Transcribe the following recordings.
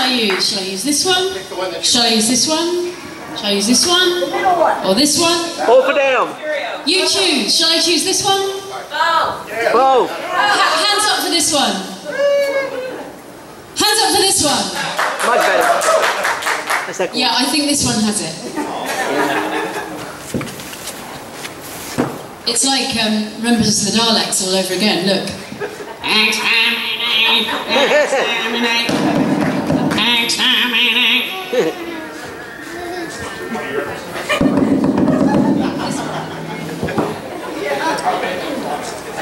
I use? Shall I use this one? Shall I use this one? Shall I use this one? Or this one? Both of them. You choose. Shall I choose this one? Both. Hands up for this one. Hands up for this one. Much better. Yeah, I think this one has it. It's like Remembrance of the Daleks all over again. Look.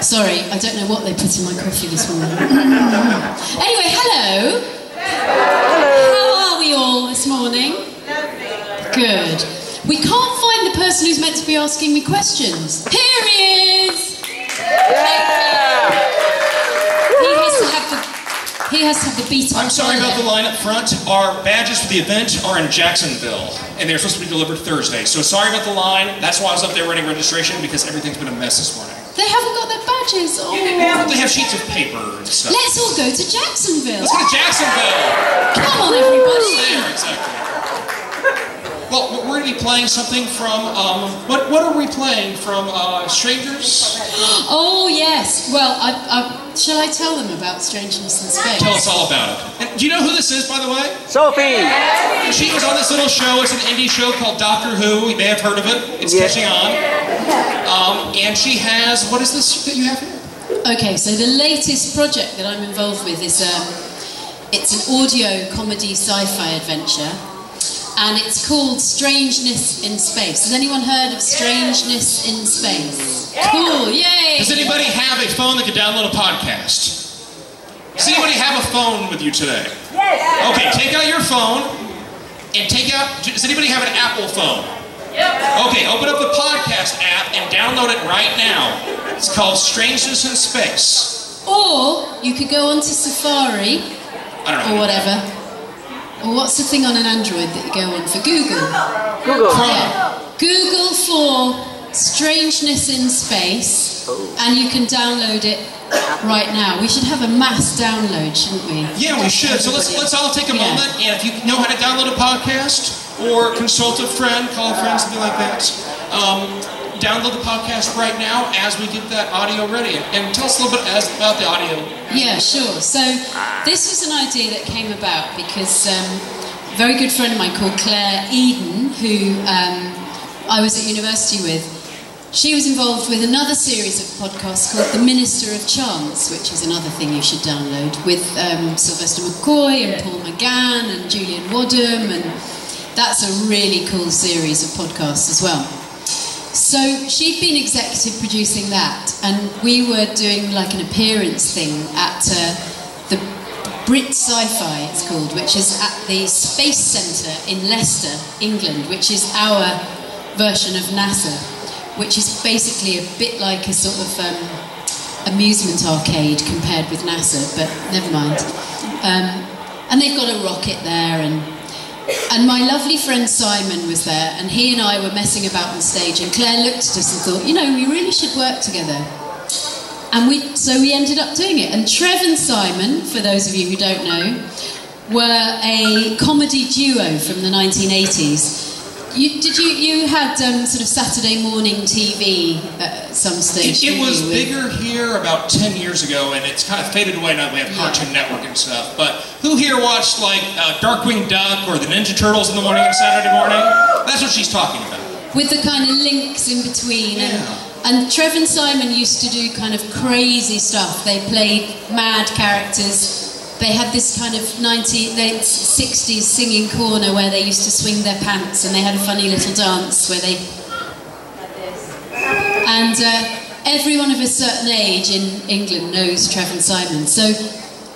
Sorry, I don't know what they put in my coffee this morning. Anyway, hello. How are we all this morning? Good. We can't find the person who's meant to be asking me questions. Here he is! Yeah! He has to have the beat on. I'm sorry about the line up front. Our badges for the event are in Jacksonville, and they're supposed to be delivered Thursday. So sorry about the line. That's why I was up there running registration, because everything's been a mess this morning. They haven't got their badges. Oh. They have sheets of paper and stuff. Let's all go to Jacksonville. Let's go to Jacksonville. Come on, everybody. There, exactly. Well, we're going to be playing something from, what are we playing from, Strangers? Oh, yes. Well, shall I tell them about Strangeness in Space? Tell us all about it. And do you know who this is, by the way? Sophie! And she was on this little show. It's an indie show called Doctor Who. You may have heard of it. It's catching on. And she has, what is this that you have here? Okay, so the latest project that I'm involved with is, it's an audio comedy sci-fi adventure. And it's called Strangeness in Space. Has anyone heard of Strangeness in Space? Cool, yay! Does anybody have a phone that can download a podcast? Does anybody have a phone with you today? Yes! Okay, take out your phone and does anybody have an Apple phone? Yep. Okay, open up the podcast app and download it right now. It's called Strangeness in Space. Or you could go onto Safari, or whatever. Or what's the thing on an Android that you go on for? Google. Google. Yeah. Google for Strangeness in Space, and you can download it right now. We should have a mass download, shouldn't we? Yeah, we should. So let's all take a moment, and if you know how to download a podcast, or consult a friend, call a friend, something like that, download the podcast right now as we get that audio ready. And tell us a little bit about the audio. Yeah, sure. So this was an idea that came about because a very good friend of mine called Claire Eden, who I was at university with, she was involved with another series of podcasts called The Minister of Chance, which is another thing you should download, with Sylvester McCoy and Paul McGann and Julian Wadham, and that's a really cool series of podcasts as well. So she'd been executive producing that, and we were doing like an appearance thing at the Brit Sci-Fi, it's called, which is at the Space Centre in Leicester, England, which is our version of NASA, which is basically a bit like a sort of amusement arcade compared with NASA, but never mind. And they've got a rocket there, and my lovely friend Simon was there, and he and I were messing about on stage, and Claire looked at us and thought, you know, we really should work together. And so we ended up doing it. And Trev and Simon, for those of you who don't know, were a comedy duo from the 1980s. You had sort of Saturday morning TV at some stage? It was bigger here about 10 years ago, and it's kind of faded away now that we have Cartoon Network and stuff. But who here watched like Darkwing Duck or the Ninja Turtles in the morning on Saturday morning? That's what she's talking about. With the kind of links in between. Yeah. And Trev and Simon used to do kind of crazy stuff. They played mad characters. They had this kind of late 60s singing corner where they used to swing their pants, and they had a funny little dance where they... like this. And everyone of a certain age in England knows Trev and Simon. So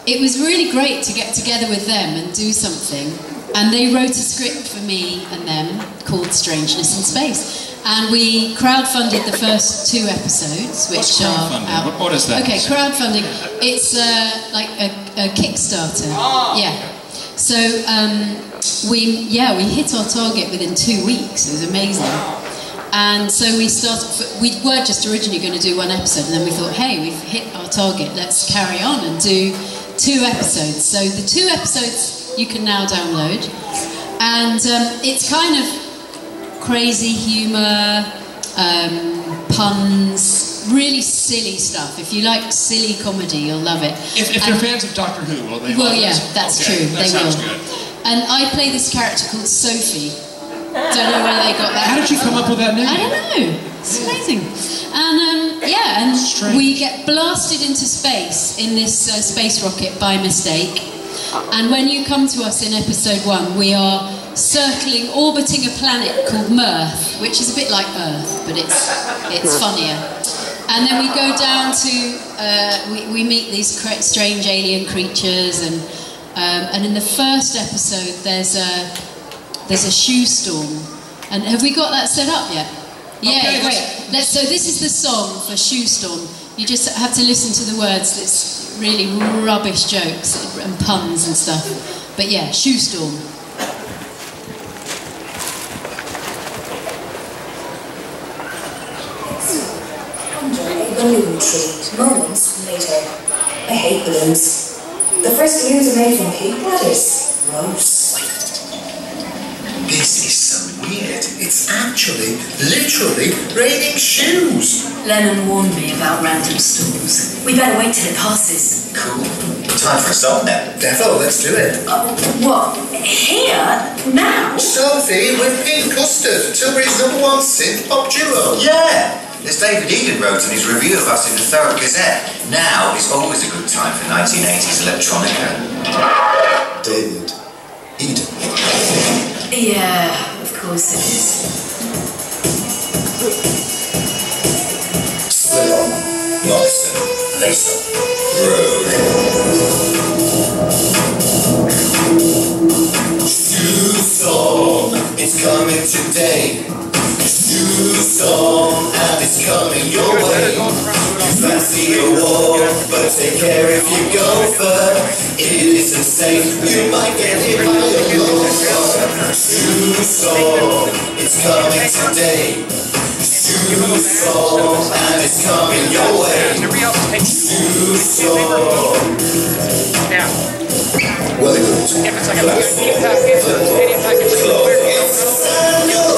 it was really great to get together with them and do something. And they wrote a script for me and them called Strangeness in Space. And we crowdfunded the first 2 episodes, which are out. What is that? Okay, crowdfunding. It's like a Kickstarter. Oh. Yeah. So we hit our target within 2 weeks. It was amazing. And so we were just originally going to do 1 episode, and then we thought, hey, we've hit our target. Let's carry on and do 2 episodes. So the 2 episodes you can now download. And it's kind of crazy humour, puns, really silly stuff. If you like silly comedy, you'll love it. If they're fans of Doctor Who, will they? Well, yeah, that's true. That they sounds will. good. And I play this character called Sophie. Don't know where they got that. How did you come up with that name? I don't know. It's amazing. And yeah, and Strange. we get blasted into space in this space rocket by mistake. And when you come to us in episode 1, we are circling, orbiting a planet called Mirth, which is a bit like Earth, but it's funnier. And then we go down to, we meet these strange alien creatures, and in the first episode there's a shoe storm. And have we got that set up yet? Yeah, okay, great. So this is the song for Shoe Storm. You just have to listen to the words. It's really rubbish jokes and puns and stuff. But yeah, Shoe Storm. Under a balloon tree, moments later. I hate balloons. The first balloons are made from pig bladders. Gross. This is so weird. It's actually, literally, raining shoes. Lennon warned me about random storms. We better wait till it passes. Cool. Time for a song then. Defo, let's do it. What? Here? Now? Sophie with Pink Custard, Tilbury's #1 synth pop duo. Yeah! As David Eden wrote in his review of us in the Thorough Gazette, now is always a good time for 1980s electronica. David Eden. Yeah, of course it is. Split on, Moxon, lace up, rogue. Shoe song, it's coming today. Shoe song, and it's coming your way. You fancy a war, but take care if you go for it isn't safe, you might get hit by a loafer. Shoe song, it's coming today. Shoe song, and it's coming your way. Shoe song. Well, if it's like a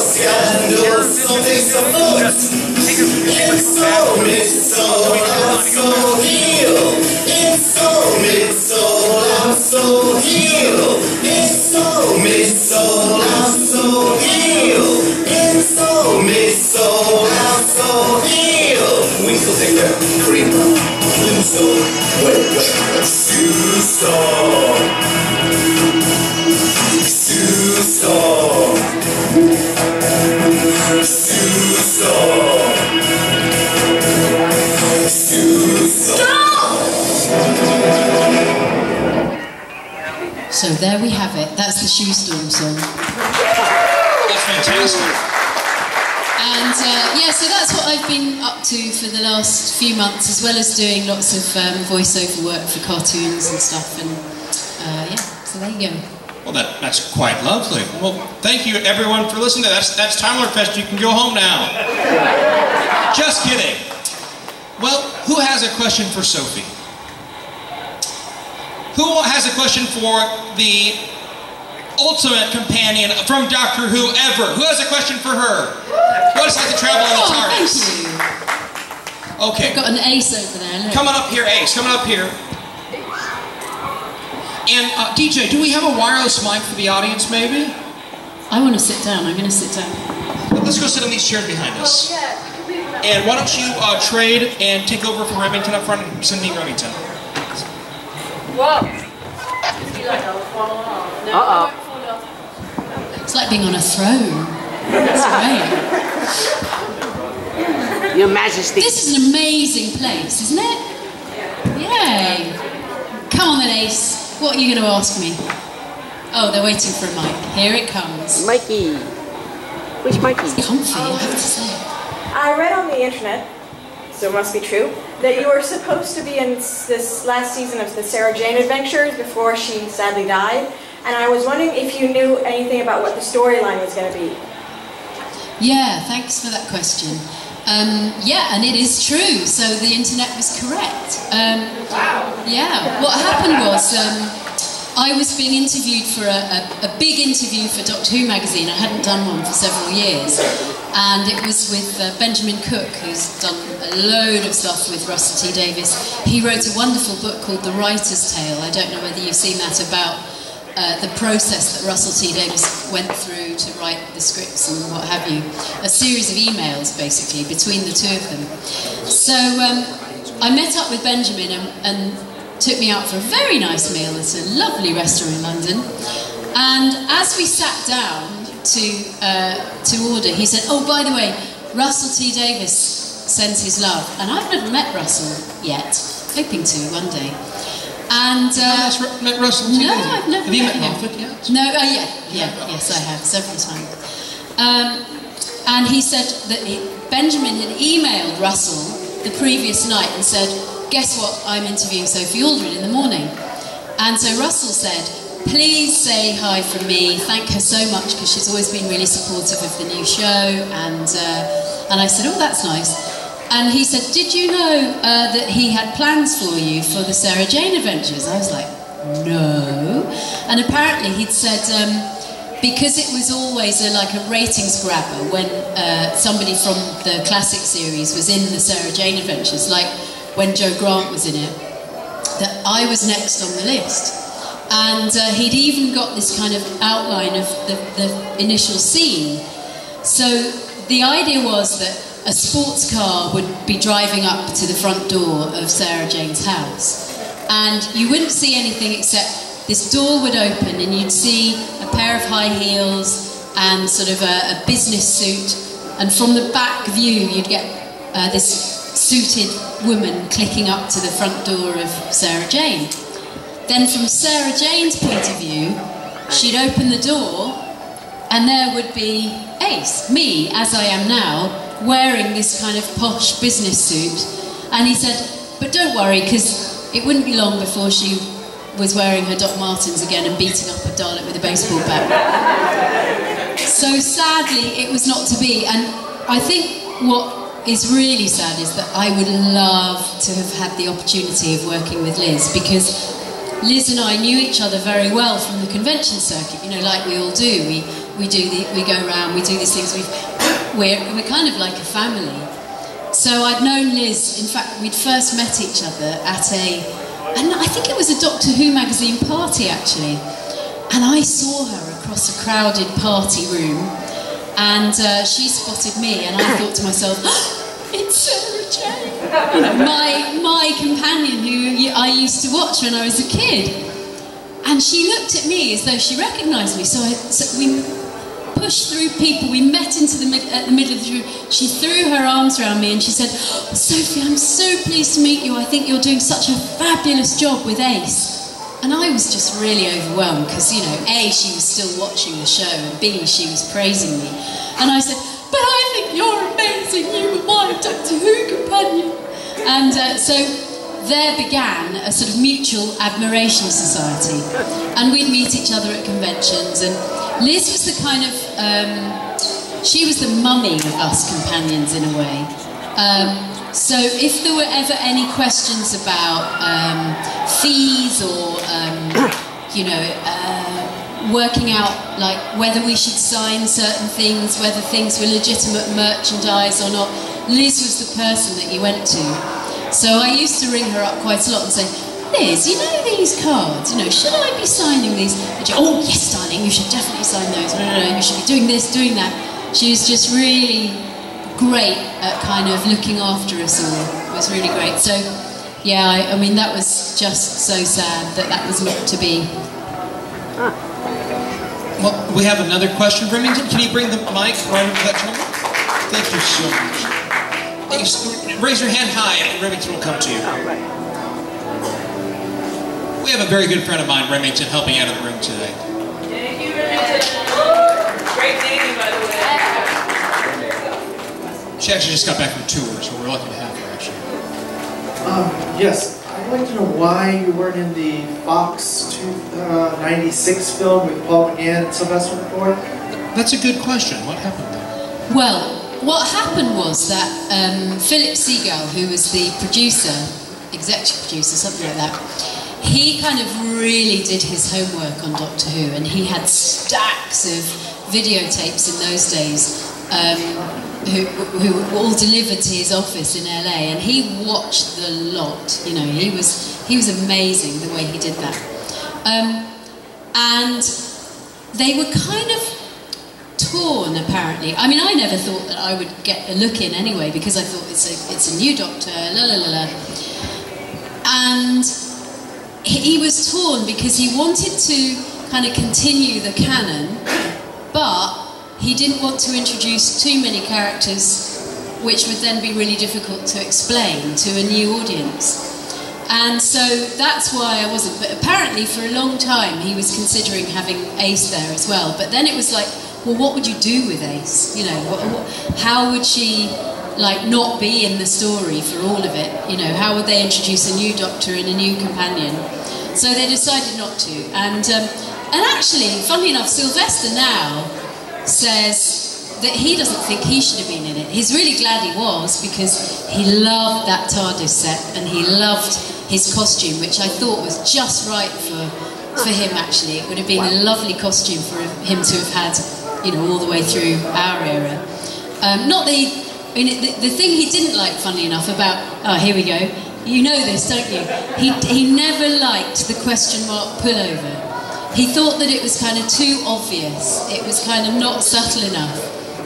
scandal, something's afoot. It's so mid-soul, I'm so healed. It's so mid-soul, I'm so healed. It's so mid-soul, I'm so healed. It's so mid-soul, I'm so healed. Winkle digger, creeper, blue soul, wet, shoe storm. Shoe storm. Shoe storm. Shoe storm. So there we have it. That's the Shoe Storm song. That's fantastic. And yeah, so that's what I've been up to for the last few months, as well as doing lots of voiceover work for cartoons and stuff. And yeah, so there you go. Well, that's quite lovely. Well, thank you everyone for listening to that. That's Tyler Fest. You can go home now. Just kidding. Well, who has a question for Sophie? Who has a question for the ultimate companion from Doctor Who ever? Who has a question for her? What it's like to travel on the TARDIS? Thank you. Okay. I've got an ace over there. Look. Coming up here, Ace. Coming up here. And DJ, do we have a wireless mic for the audience, maybe? I want to sit down. I'm going to sit down. Let's go sit on these chairs behind us. And why don't you trade and take over from Remington up front and send me Remington? Whoa. Uh-oh. It's like being on a throne. That's great. Your Majesty. This is an amazing place, isn't it? Yay. Come on then, Ace. What are you going to ask me? Oh, they're waiting for a mic. Here it comes. Mikey. Which Mikey? It's comfy, I have to say. I read on the internet, so it must be true, that you were supposed to be in this last season of the Sarah Jane Adventures before she sadly died, and I was wondering if you knew anything about what the storyline was going to be. Yeah, thanks for that question. Yeah, and it is true, so the internet was correct. Wow. Yeah, what happened was, I was being interviewed for a big interview for Doctor Who magazine. I hadn't done one for several years. And it was with Benjamin Cook, who's done a load of stuff with Russell T Davies. He wrote a wonderful book called The Writer's Tale. I don't know whether you've seen that, about the process that Russell T Davies went through to write the scripts and what have you. A series of emails, basically, between the two of them. So I met up with Benjamin and took me out for a very nice meal at a lovely restaurant in London. And as we sat down to order, he said, "Oh, by the way, Russell T Davies sends his love." And I've never met Russell yet, hoping to one day. And met Russell T Davies? No, I've never Have you met him. Moffat yet? No, yes, I have, several times. And he said that Benjamin had emailed Russell the previous night and said, "Guess what, I'm interviewing Sophie Aldred in the morning." And so Russell said, "Please say hi from me, thank her so much, because she's always been really supportive of the new show." And I said, "Oh, that's nice." And he said, "Did you know that he had plans for you for the Sarah Jane Adventures?" I was like, "No." And apparently he'd said, because it was always like a ratings grabber when somebody from the classic series was in the Sarah Jane Adventures, like when Joe Grant was in it, that I was next on the list. And he'd even got this kind of outline of the initial scene. So the idea was that a sports car would be driving up to the front door of Sarah Jane's house. And you wouldn't see anything except this door would open and you'd see a pair of high heels and sort of a business suit. And from the back view, you'd get this suited woman clicking up to the front door of Sarah Jane. Then from Sarah Jane's point of view, she'd open the door and there would be Ace, me, as I am now, wearing this kind of posh business suit. And he said, "But don't worry, because it wouldn't be long before she was wearing her Doc Martens again and beating up a Dalek with a baseball bat." So sadly, it was not to be. And I think what is really sad is that I would love to have had the opportunity of working with Liz, because Liz and I knew each other very well from the convention circuit, you know, like we all do. We go around, we do these things. We're kind of like a family. So I'd known Liz. In fact, we'd first met each other at and I think it was a Doctor Who magazine party actually. And I saw her across a crowded party room, and she spotted me, and I thought to myself, "Oh, it's Sarah Jane," you know, my companion who I used to watch when I was a kid. And she looked at me as though she recognised me. So we pushed through people. We met at the middle of the room. She threw her arms around me and she said, "Oh, Sophie, I'm so pleased to meet you. I think you're doing such a fabulous job with Ace." And I was just really overwhelmed because, you know, A, she was still watching the show, and B, she was praising me. And I said, "But I think you're amazing. You were my Doctor Who companion." And so there began a sort of mutual admiration society. And we'd meet each other at conventions. And Liz was the kind of, she was the mummy of us companions in a way. So if there were ever any questions about fees or, you know, working out like whether we should sign certain things, whether things were legitimate merchandise or not, Liz was the person that you went to. So I used to ring her up quite a lot and say, "Liz, you know these cards, you know, should I be signing these?" And she, "Oh yes, darling, you should definitely sign those. No, you should be doing this, doing that." She was just really great at kind of looking after us all. It was really great. So yeah, I mean that was just so sad that that was not to be. Well, we have another question. Remington, can you bring the mic right over that gentleman? Thank you so much. Raise your hand high and Remington will come to you. We have a very good friend of mine, Remington, helping out in the room today. Thank you, Remington. Great name, by the way. She actually just got back from tour, so we're lucky to have her, actually. Yes, I'd like to know why you weren't in the Fox 96 film with Paul McGann and Sylvester McCoy? That's a good question. What happened there? Well, what happened was that Philip Seagull, who was the producer, executive producer, something like that, he kind of really did his homework on Doctor Who, and he had stacks of videotapes in those days who were all delivered to his office in LA, and he watched the lot. You know, he was amazing the way he did that. And they were kind of torn, apparently. I mean, I never thought that I would get a look in anyway, because I thought it's a new Doctor, la la la la. And he was torn because he wanted to kind of continue the canon, but he didn't want to introduce too many characters which would then be really difficult to explain to a new audience. And so that's why I wasn't. But apparently for a long time he was considering having Ace there as well. But then it was like, well, what would you do with Ace? You know, how would she like not be in the story for all of it? You know, how would they introduce a new Doctor and a new companion? So they decided not to. And actually, funnily enough, Sylvester now says that he doesn't think he should have been in it. He's really glad he was, because he loved that TARDIS set and he loved his costume, which I thought was just right for him, actually. It would have been a lovely costume for him to have had, you know, all the way through our era. Not that he, I mean, the thing he didn't like, funnily enough, about, oh, here we go, you know this, don't you? He never liked the question mark pullover. He thought that it was kind of too obvious. It was kind of not subtle enough.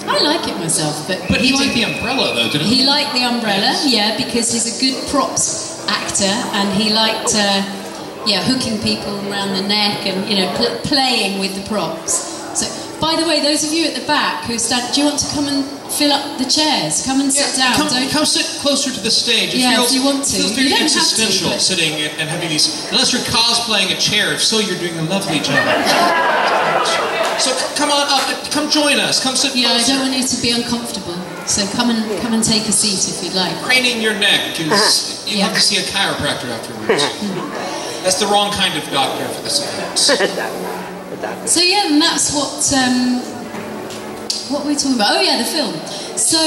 I like it myself, but he liked the umbrella, though, didn't he? He liked the umbrella, yeah, because he's a good props actor, and he liked, yeah, hooking people around the neck and, you know, playing with the props. So, by the way, those of you at the back who stand, do you want to come and fill up the chairs? Come and sit down. Come sit closer to the stage. If you want to. It feels very existential sitting and having these, unless you're cosplaying a chair. If so, you're doing a lovely job. So come on up, come join us, come sit closer. I don't want you to be uncomfortable, so come and take a seat if you'd like. Craning your neck, because you have to see a chiropractor afterwards. That's the wrong kind of doctor for this event. So yeah, and that's what we're talking about. Oh yeah, the film. So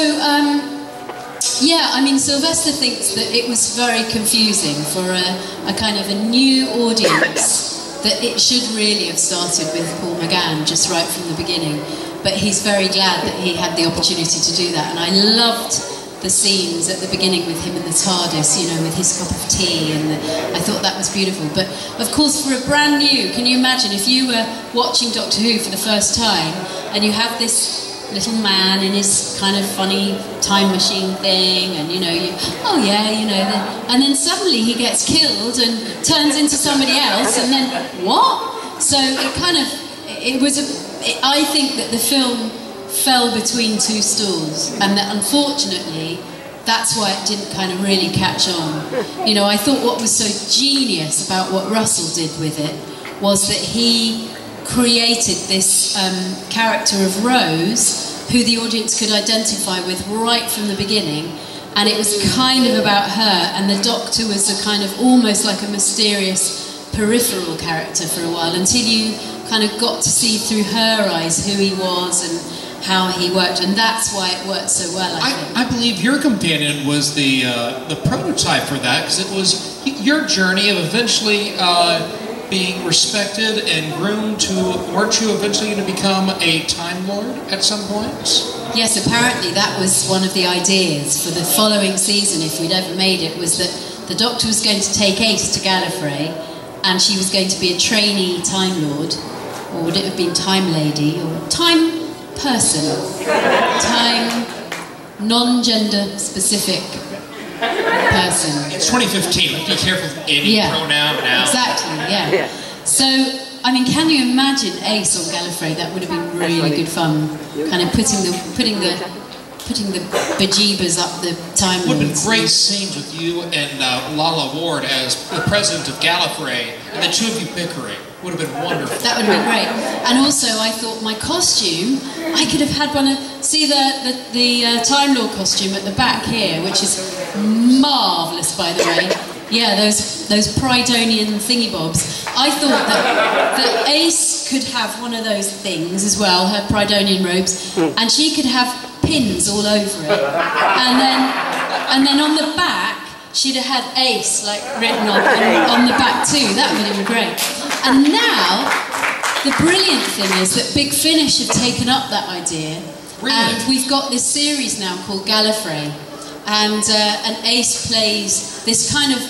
yeah, I mean, Sylvester thinks that it was very confusing for a kind of a new audience, that it should really have started with Paul McGann just right from the beginning. But he's very glad that he had the opportunity to do that. And I loved the scenes at the beginning with him in the TARDIS, you know, with his cup of tea, and I thought that was beautiful. But of course, for a brand new, can you imagine if you were watching Doctor Who for the first time and you have this little man in his kind of funny time machine thing, and you know, oh yeah, you know, and then suddenly he gets killed and turns into somebody else, and then what? So it kind of, I think that the film fell between two stools, and that unfortunately that's why it didn't kind of really catch on. You know, I thought what was so genius about what Russell did with it was that he created this character of Rose, who the audience could identify with right from the beginning, and it was kind of about her, and the Doctor was a kind of almost like a mysterious peripheral character for a while, until you kind of got to see through her eyes who he was and how he worked, and that's why it worked so well, I think. I believe your companion was the prototype for that, because it was your journey of eventually being respected and groomed to, weren't you eventually going to become a Time Lord at some point? Yes, apparently that was one of the ideas for the following season, if we'd ever made it, was that the Doctor was going to take Ace to Gallifrey, and she was going to be a trainee Time Lord, or would it have been Time Lady, or Time Person, Time non-gender specific person. It's 2015, let's be careful with any pronoun now. Exactly, yeah. So, I mean, can you imagine Ace on Gallifrey? That would have been really good fun. Kind of putting the bejeebers up the time. Would have been great scenes with you and Lala Ward as the president of Gallifrey, and the two of you bickering. Would have been wonderful. That would have been great. And also, I thought my costume, I could have had one of, see the Time Lord costume at the back here, which is marvellous, by the way. Yeah, those Prydonian thingy-bobs. I thought that Ace could have one of those things as well, her Prydonian robes, and she could have pins all over it. And then on the back, she'd have had Ace like written on the back too. That would have been great. And now, the brilliant thing is that Big Finish have taken up that idea. Really? And we've got this series now called Gallifrey. And Ace plays this kind of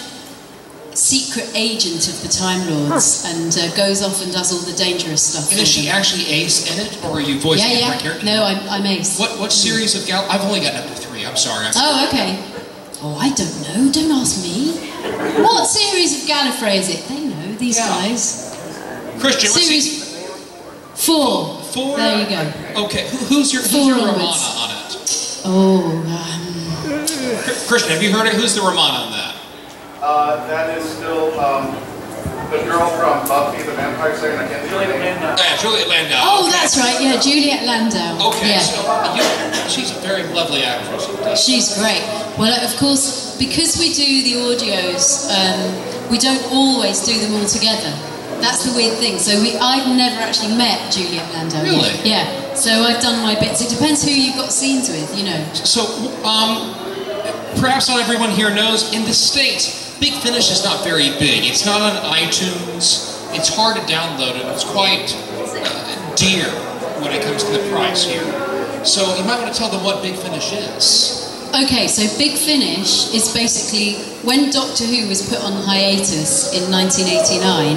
secret agent of the Time Lords and goes off and does all the dangerous stuff. And is she actually Ace in it, or are you voicing a different character? No, I'm Ace. What series of I've only gotten up to 3. I'm sorry. Oh, okay. Oh, I don't know. Don't ask me. What series of Gallifrey is it? They know, these guys. Christian, what's series 4. 4? There you go. Okay, who's your Romana on it? Oh, Christian, have you heard it? Who's the Romana on that? That is still the girl from Buffy the Vampire Slayer. I can't think of her name. Yeah, Juliet Landau. Oh, okay. that's right. Yeah, Juliet Landau. Okay, yeah. so she's a very lovely actress. She's great. Well, of course, because we do the audios, we don't always do them all together. That's the weird thing. So I've never actually met Juliet Landau. Really? Yeah. So I've done my bits. It depends who you've got scenes with, you know. So, perhaps not everyone here knows, in the States, Big Finish is not very big. It's not on iTunes. It's hard to download it. It's quite dear when it comes to the price here. So you might want to tell them what Big Finish is. Okay, so Big Finish is basically when Doctor Who was put on hiatus in 1989.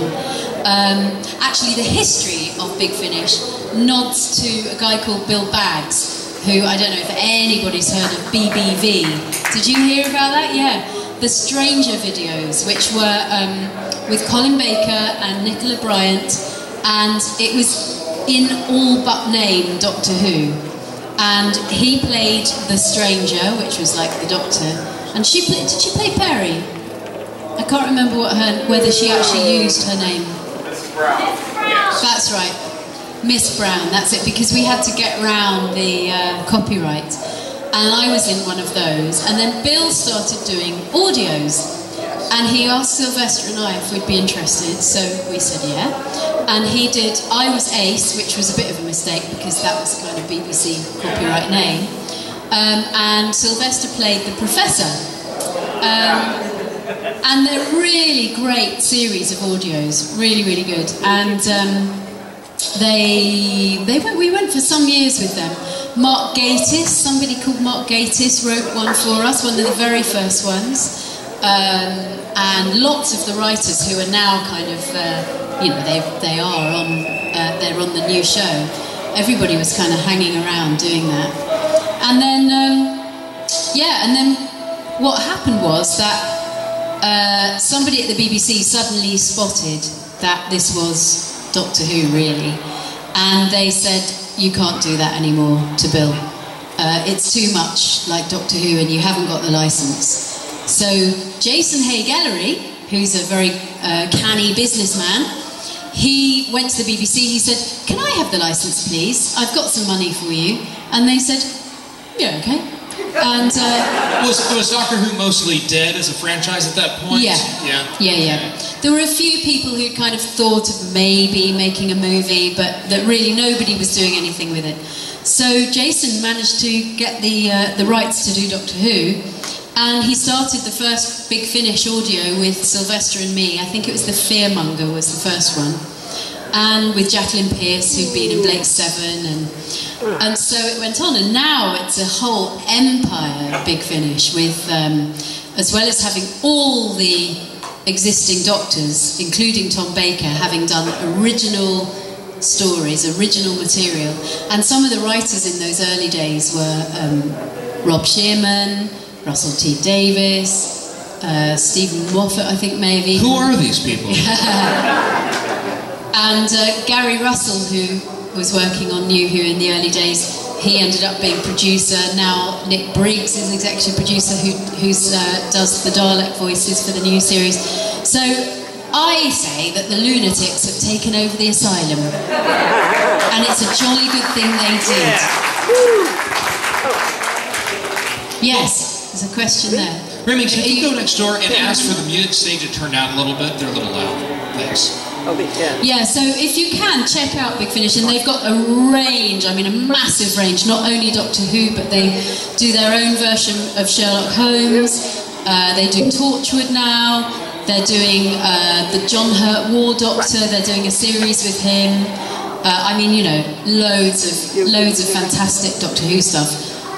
Actually, the history of Big Finish nods to a guy called Bill Baggs, who I don't know if anybody's heard of BBV. Did you hear about that? Yeah. The Stranger videos, which were with Colin Baker and Nicola Bryant, and it was in all but name Doctor Who. And he played the Stranger, which was like the Doctor, and did she play Perry? I can't remember whether she actually used her name. Mrs. Brown. Yes. That's right, Miss Brown. That's it, because we had to get round the copyright. And I was in one of those, and then Bill started doing audios, and he asked Sylvester and I if we'd be interested, so we said yeah, and he did I Was Ace, which was a bit of a mistake because that was a kind of BBC copyright name, and Sylvester played the Professor, and they're really great series of audios, really, really good, and we went for some years with them. Mark Gatiss, somebody called Mark Gatiss wrote one for us, one of the very first ones, and lots of the writers who are now kind of, you know, they're on the new show. Everybody was kind of hanging around doing that, and then and then what happened was that somebody at the BBC suddenly spotted that this was Doctor Who, really, and they said, you can't do that anymore to Bill. It's too much like Doctor Who and you haven't got the licence. So Jason Hay-Gallery, who's a very canny businessman, he went to the BBC, he said, can I have the licence please? I've got some money for you. And they said, yeah, okay. And was Doctor Who mostly dead as a franchise at that point? Yeah. There were a few people who kind of thought of maybe making a movie, but that really nobody was doing anything with it. So Jason managed to get the rights to do Doctor Who, and he started the first Big Finish audio with Sylvester and me. I think it was The Fearmonger was the first one, and with Jacqueline Pearce, who'd been in Blake 7, and so it went on, and now it's a whole empire, Big Finish, with as well as having all the existing Doctors, including Tom Baker, having done original stories, original material, and some of the writers in those early days were Rob Shearman, Russell T Davis, Stephen Moffat, I think maybe. Who are these people? And Gary Russell, who was working on New Who in the early days, he ended up being producer. Now Nick Briggs is executive producer who does the Dalek voices for the new series. So I say that the lunatics have taken over the asylum, and it's a jolly good thing they did. Yes, there's a question there. Remy, can you go next door and ask for the music stage to turn down a little bit? They're a little loud. Thanks. Yeah, so if you can, check out Big Finish, and they've got a range, I mean a massive range, not only Doctor Who, but they do their own version of Sherlock Holmes, They do Torchwood now. They're doing the John Hurt War Doctor. They're doing a series with him. I mean, you know, loads of fantastic Doctor Who stuff.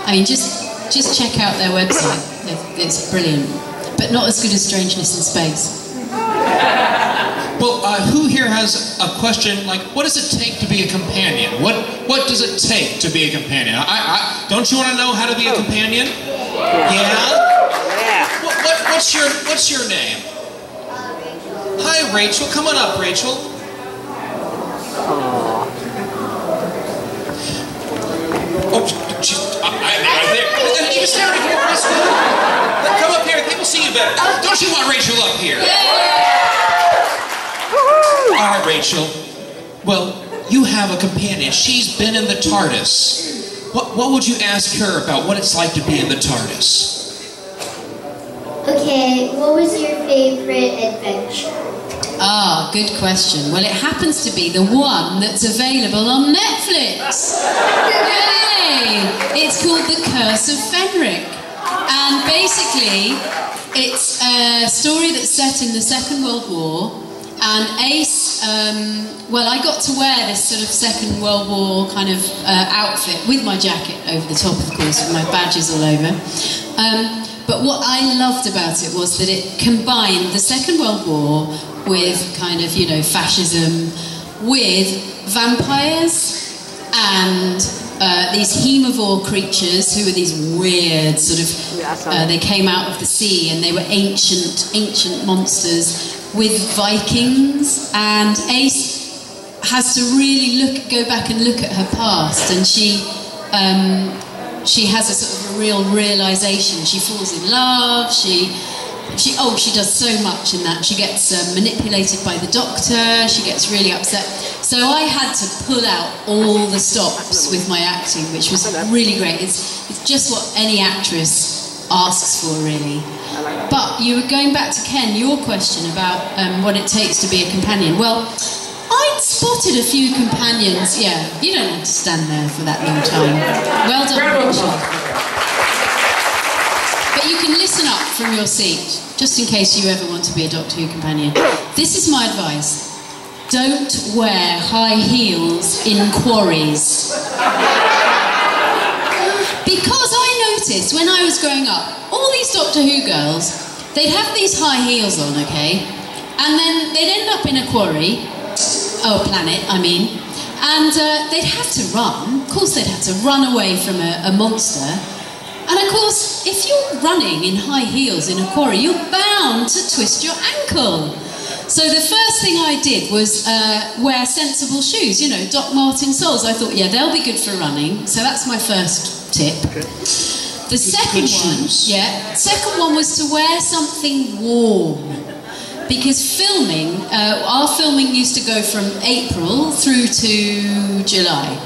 I mean, just check out their website. It's brilliant, but not as good as Strangeness in Space. Well, who here has a question like, what does it take to be a companion? What does it take to be a companion? Don't you want to know how to be a companion? Yeah? What's your name? Hi, Rachel. Come on up, Rachel. Oh, she's right there. He was there before high school. Come up here. People see you better. Don't you want Rachel up here? All right, Rachel. Well, you have a companion. She's been in the TARDIS. What would you ask her about what it's like to be in the TARDIS? Okay, what was your favorite adventure? Ah, good question. Well, it happens to be the one that's available on Netflix. Yay! It's called The Curse of Fenric. And basically, it's a story that's set in the Second World War. And Ace, well, I got to wear this sort of Second World War kind of outfit with my jacket over the top, of course, with my badges all over. But what I loved about it was that it combined the Second World War with kind of, you know, fascism, with vampires and these hemivore creatures who were these weird sort of, they came out of the sea and they were ancient monsters, with Vikings. And Ace has to really go back and look at her past, and she has a sort of a real realization. She falls in love. She does so much in that. She gets manipulated by the Doctor. She gets really upset. So I had to pull out all the stops with my acting, which was really great. It's just what any actress asks for, really. But you were going back to Ken, your question about what it takes to be a companion. Well, I'd spotted a few companions. Yeah, you don't have to stand there for that long time. Well done, Richard. But you can listen up from your seat, just in case you ever want to be a Doctor Who companion. This is my advice. Don't wear high heels in quarries. Because I noticed when I was growing up, all these Doctor Who girls, they'd have these high heels on, okay? And then they'd end up in a quarry, a planet, I mean, and they'd have to run. Of course they'd have to run away from a monster. And of course, if you're running in high heels in a quarry, you're bound to twist your ankle. So the first thing I did was wear sensible shoes, you know, Doc Marten soles. I thought, yeah, they'll be good for running. So that's my first tip. The second one was to wear something warm. Because filming, our filming used to go from April through to July.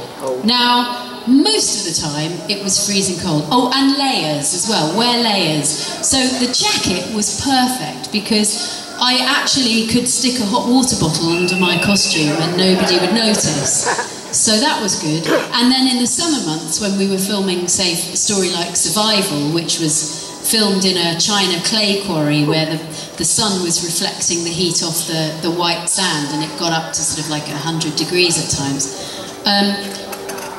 Now, most of the time, it was freezing cold. Oh, and layers as well, wear layers. So the jacket was perfect because I actually could stick a hot water bottle under my costume and nobody would notice. So that was good. And then in the summer months, when we were filming, say, a story like Survival, which was filmed in a China clay quarry where the sun was reflecting the heat off the white sand and it got up to sort of like 100 degrees at times,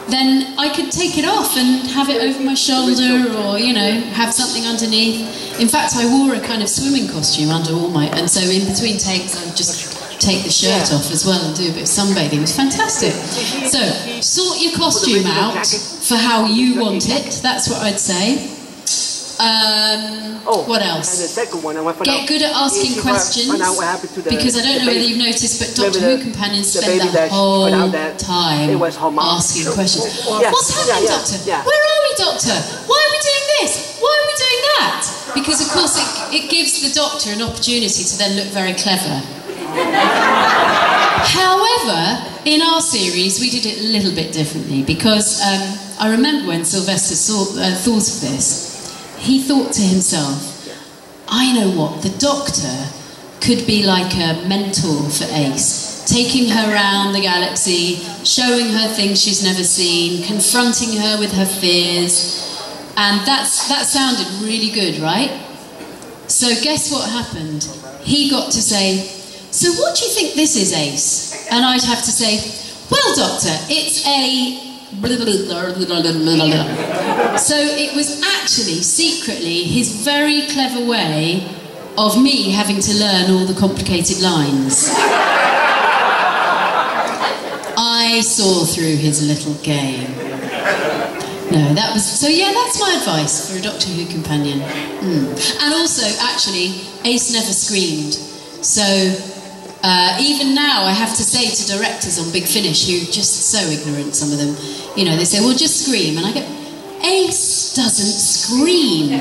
then I could take it off and have it over my shoulder, or, you know, have something underneath. In fact, I wore a kind of swimming costume under all my, and so in between takes I would just take the shirt off as well and do a bit of sunbathing. It was fantastic. So, sort your costume out for how you want it, that's what I'd say. What else? Get good at asking questions, because I don't know whether you've noticed, but Doctor Who companions spend the whole time asking questions. What's happening, Doctor? Where are we, Doctor? Why are we doing this? Why are we doing that? Because, of course, it gives the Doctor an opportunity to then look very clever. However, in our series, we did it a little bit differently, because I remember when Sylvester thought of this. He thought to himself, I know what, the Doctor could be like a mentor for Ace, taking her around the galaxy, showing her things she's never seen, confronting her with her fears, and that sounded really good, right? So guess what happened? He got to say, so what do you think this is, Ace? And I'd have to say, well, Doctor, it's a... So it was actually, secretly, his very clever way of me having to learn all the complicated lines. I saw through his little game. No, that was... So yeah, that's my advice for a Doctor Who companion. And also, actually, Ace never screamed. So even now I have to say to directors on Big Finish, who are just so ignorant, some of them, you know, they say, well, just scream. And I go, Ace doesn't scream.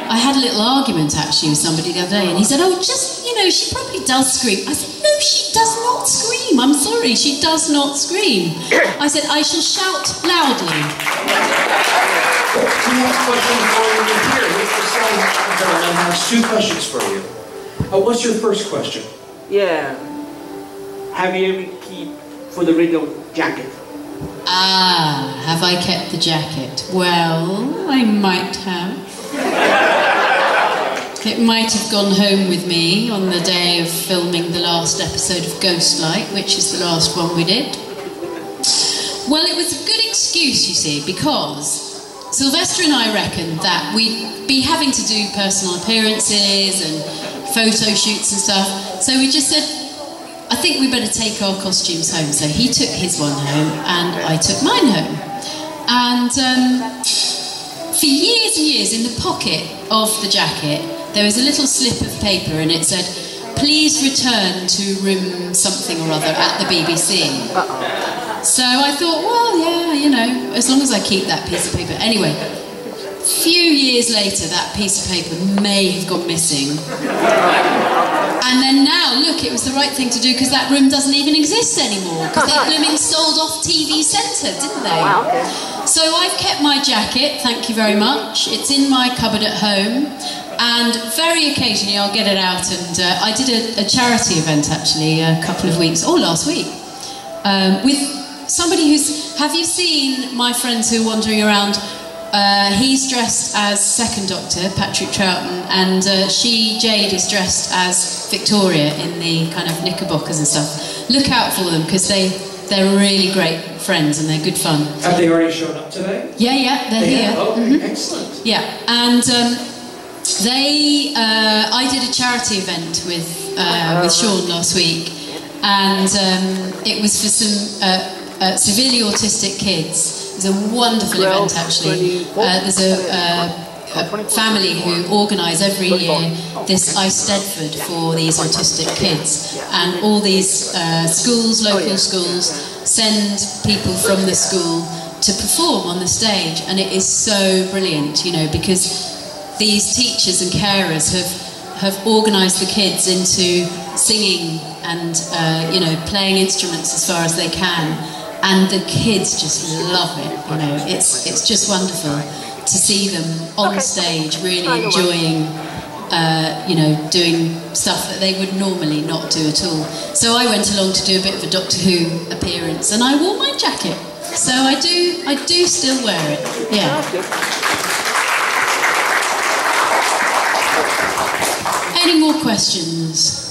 I had a little argument, actually, with somebody the other day, and he said, oh, just, you know, she probably does scream. I said, no, she does not scream. I'm sorry, she does not scream. I said, I shall shout loudly. We have a question for you here. Mr. Gentleman has 2 questions for you. What's your first question? Yeah. Have you ever kept for the radio jacket? Ah, have I kept the jacket? Well, I might have. It might have gone home with me on the day of filming the last episode of Ghostlight, which is the last one we did. Well, it was a good excuse, you see, because Sylvester and I reckoned that we'd be having to do personal appearances and photo shoots and stuff, so we just said, I think we better take our costumes home. So he took his one home and I took mine home. And for years and years, in the pocket of the jacket, there was a little slip of paper and it said, please return to room something or other at the BBC. So I thought, well, yeah, you know, as long as I keep that piece of paper. Anyway, a few years later, that piece of paper may have gone missing. And then now, look, it was the right thing to do because that room doesn't even exist anymore because they blooming sold off TV Centre, didn't they? Wow, okay. So I've kept my jacket, thank you very much. It's in my cupboard at home. And very occasionally I'll get it out, and I did a charity event actually a couple of weeks, or last week, with somebody who's... Have you seen My Friends Who Are Wandering Around? He's dressed as Second Doctor, Patrick Troughton, and she, Jade, is dressed as Victoria in the kind of knickerbockers and stuff. Look out for them because they're really great friends and they're good fun. Have they already shown up today? Yeah, they're here. Oh, excellent. Yeah, and I did a charity event with Sean last week, and it was for some severely autistic kids. It was a wonderful event, actually. There's a family who organise every year this Eisteddfod for these autistic kids, and all these schools, local schools, send people from the school to perform on the stage, and it is so brilliant, you know, because these teachers and carers have organised the kids into singing and you know, playing instruments as far as they can, and the kids just love it. You know, it's just wonderful to see them on stage really enjoying you know, doing stuff that they would normally not do at all. So I went along to do a bit of a Doctor Who appearance, and I wore my jacket. So I do still wear it. Yeah. Any more questions?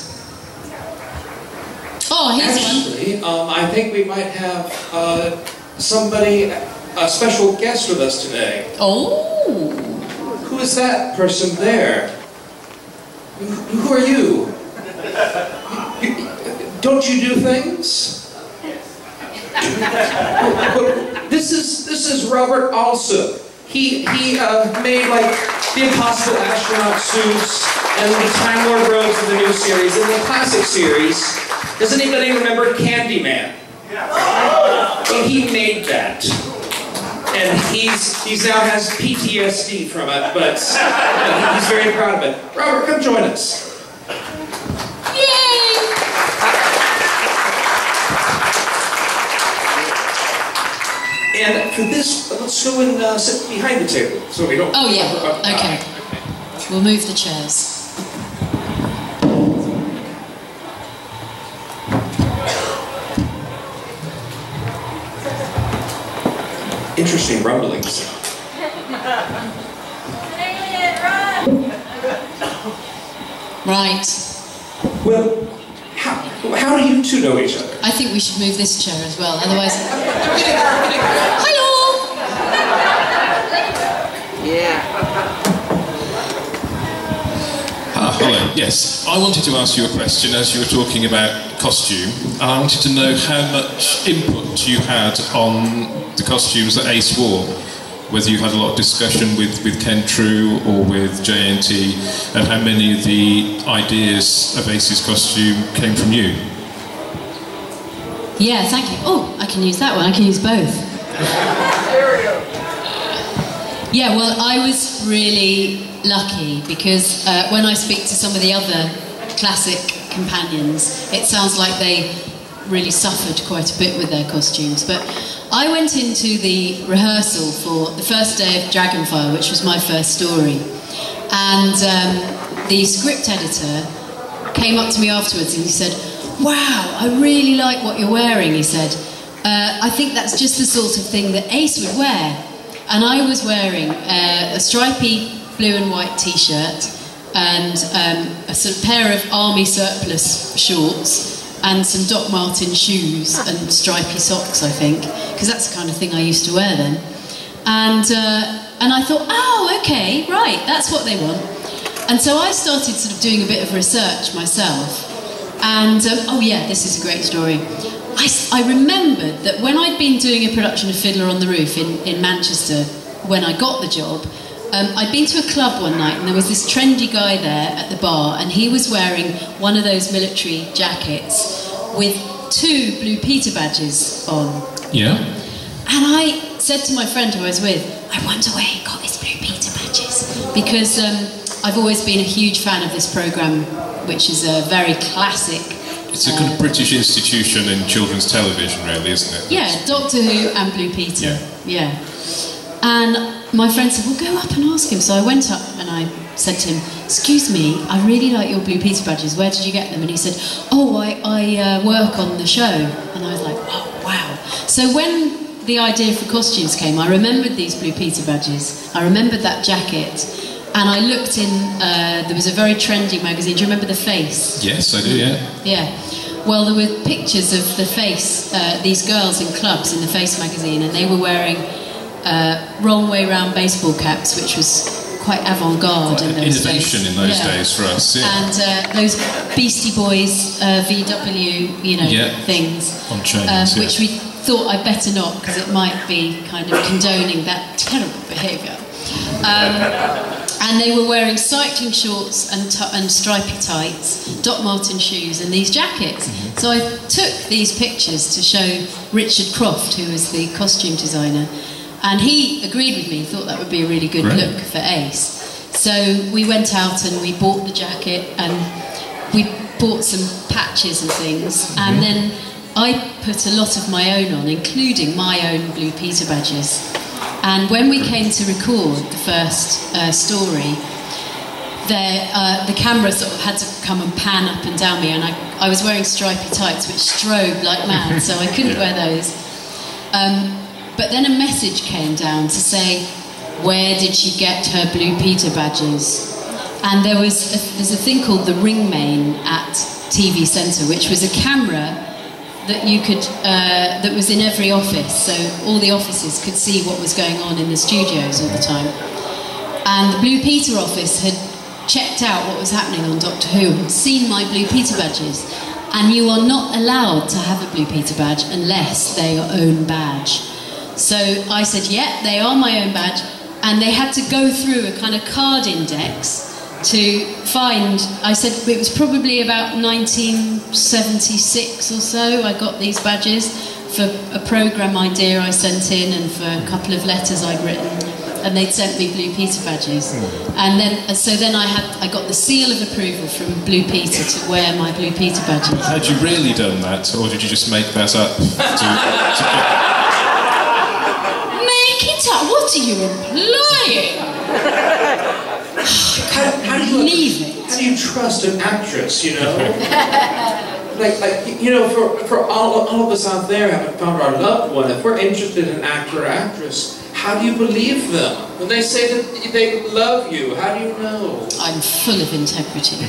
Oh, here's one. I think we might have somebody, a special guest with us today. Oh! Who is that person there? Who are you? Don't you do things? This is Robert also. He made like the Impossible Astronaut suits and the Time Lord robes of the new series. In the classic series, does anybody remember Candyman? Well, he made that. And he's now has PTSD from it, but he's very proud of it. Robert, come join us. Yay! And for this, let's go and sit behind the table so we don't... Oh yeah, okay. We'll move the chairs. Interesting rumbling sound. Right. Well, how do you two know each other? I think we should move this chair as well, otherwise... Hello! Yeah. Hello, yes. I wanted to ask you a question as you were talking about costume. I wanted to know how much input you had on the costumes that Ace wore. Whether you had a lot of discussion with Ken True or with JNT, and how many of the ideas of Ace's costume came from you. Yeah, thank you. Oh, I can use that one. I can use both. Yeah, well, I was really lucky because when I speak to some of the other classic companions, it sounds like they really suffered quite a bit with their costumes. But I went into the rehearsal for the first day of Dragonfire, which was my first story, and the script editor came up to me afterwards and he said, "Wow, I really like what you're wearing," he said. "I think that's just the sort of thing that Ace would wear." And I was wearing a stripy blue and white t-shirt and a sort of pair of army surplus shorts and some Doc Marten shoes and stripy socks, I think, because that's the kind of thing I used to wear then. And I thought, oh, okay, right, that's what they want. And so I started sort of doing a bit of research myself. And, oh yeah, this is a great story. I remembered that when I'd been doing a production of Fiddler on the Roof in Manchester, when I got the job, I'd been to a club one night and there was this trendy guy there at the bar and he was wearing one of those military jackets with 2 Blue Peter badges on. Yeah. And I said to my friend who I was with, I wonder where he got his Blue Peter badges. Because I've always been a huge fan of this programme, which is a very classic... It's a kind of British institution in children's television, really, isn't it? Yeah, Doctor Who and Blue Peter. Yeah. And my friend said, well, go up and ask him. So I went up and I said to him, excuse me, I really like your Blue Peter badges. Where did you get them? And he said, oh, I work on the show. And I was like, oh, wow. So when the idea for costumes came, I remembered these Blue Peter badges. I remembered that jacket. And I looked in, there was a very trendy magazine. Do you remember The Face? Yes, I do, yeah. Yeah. Well, there were pictures of The Face, these girls in clubs in The Face magazine, and they were wearing wrong way round baseball caps, which was quite avant-garde in those days. Innovation in those days for us, yeah. And those Beastie Boys VW, things, on chains, which we thought I'd better not, because it might be kind of condoning that terrible behaviour. And they were wearing cycling shorts and stripy tights, Doc Marten shoes and these jackets. Mm-hmm. So I took these pictures to show Richard Croft, who was the costume designer, and he agreed with me, thought that would be a really good look for Ace. So we went out and we bought the jacket and we bought some patches and things, and then I put a lot of my own on, including my own Blue Peter badges. And when we came to record the first story, the camera sort of had to come and pan up and down me, and I was wearing stripy tights which strobed like mad, so I couldn't wear those. But then a message came down to say, where did she get her Blue Peter badges? And there's a thing called the ring main at TV Centre, which was a camera that you could, that was in every office, so all the offices could see what was going on in the studios all the time. And the Blue Peter office had checked out what was happening on Doctor Who and seen my Blue Peter badges. And you are not allowed to have a Blue Peter badge unless they're your own badge. So I said, yeah, they are my own badge, and they had to go through a kind of card index to find, I said it was probably about 1976 or so I got these badges for a programme idea I sent in and for a couple of letters I'd written, and they'd sent me Blue Peter badges. And then, so then I got the seal of approval from Blue Peter to wear my Blue Peter badges. Had you really done that, or did you just make that up? Make it up? What are you implying? How do you trust an actress, you know? you know, for all of us out there haven't found our loved one, if we're interested in an actor or actress, how do you believe them? When they say that they love you, how do you know? I'm full of integrity.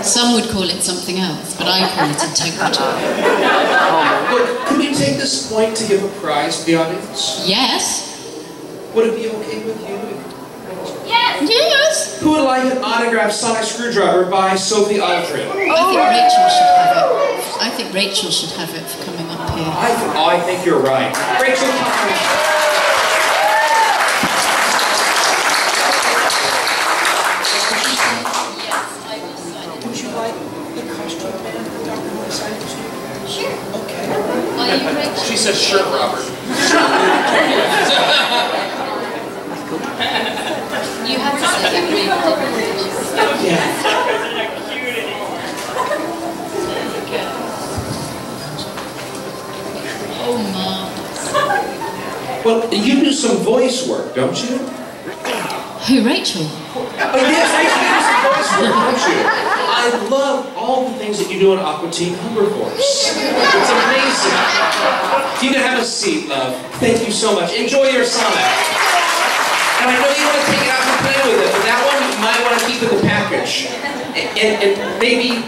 Some would call it something else, but I call it integrity. Look, could we take this point to give a prize to the audience? Yes. Would it be okay with you? Yes. Yes. Who would like an autographed sonic screwdriver by Sophie Aldred? I think Rachel should have it. I think Rachel should have it for coming up here. I think you're right. Rachel, would you like the costume man that Dr. Moore decided to? Sure. Okay. Are you Rachel? She says, sure, Robert. You have to say that we Yeah. Oh, Mom. Well, you do some voice work, don't you? Who, Rachel? Oh, yes, Rachel, you do some voice work, don't you? I love all the things that you do in Aqua Teen Hunger Force. It's amazing. You can have a seat, love. Thank you so much. Enjoy your Sonic. And I know you want to take it out and play with it, but that one you might want to keep in the package. And maybe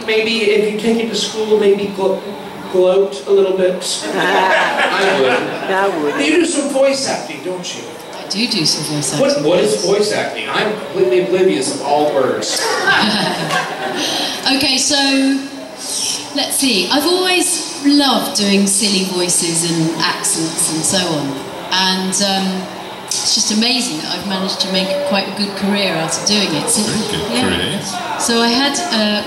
if you take it to school, maybe gloat a little bit. I would. You do some voice acting, don't you? I do some voice acting. What is voice acting? I'm completely oblivious of all words. Okay, so let's see. I've always loved doing silly voices and accents and so on. And it's just amazing that I've managed to make quite a good career out of doing it. So, Career. So I had,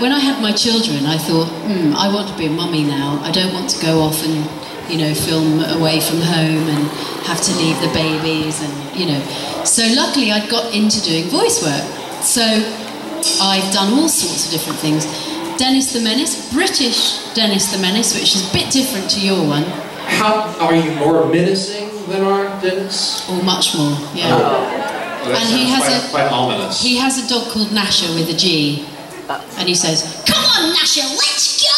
when I had my children, I thought, I want to be a mummy now. I don't want to go off and, you know, film away from home and have to leave the babies and, you know. So luckily I'd got into doing voice work. So I've done all sorts of different things. Dennis the Menace, British Dennis the Menace, which is a bit different to your one. How are you more menacing than our Dennis? Or much more, yeah. Well, and he has quite ominous. He has a dog called Nasher with a G, and he says, "Come on, Nasher, let's go!"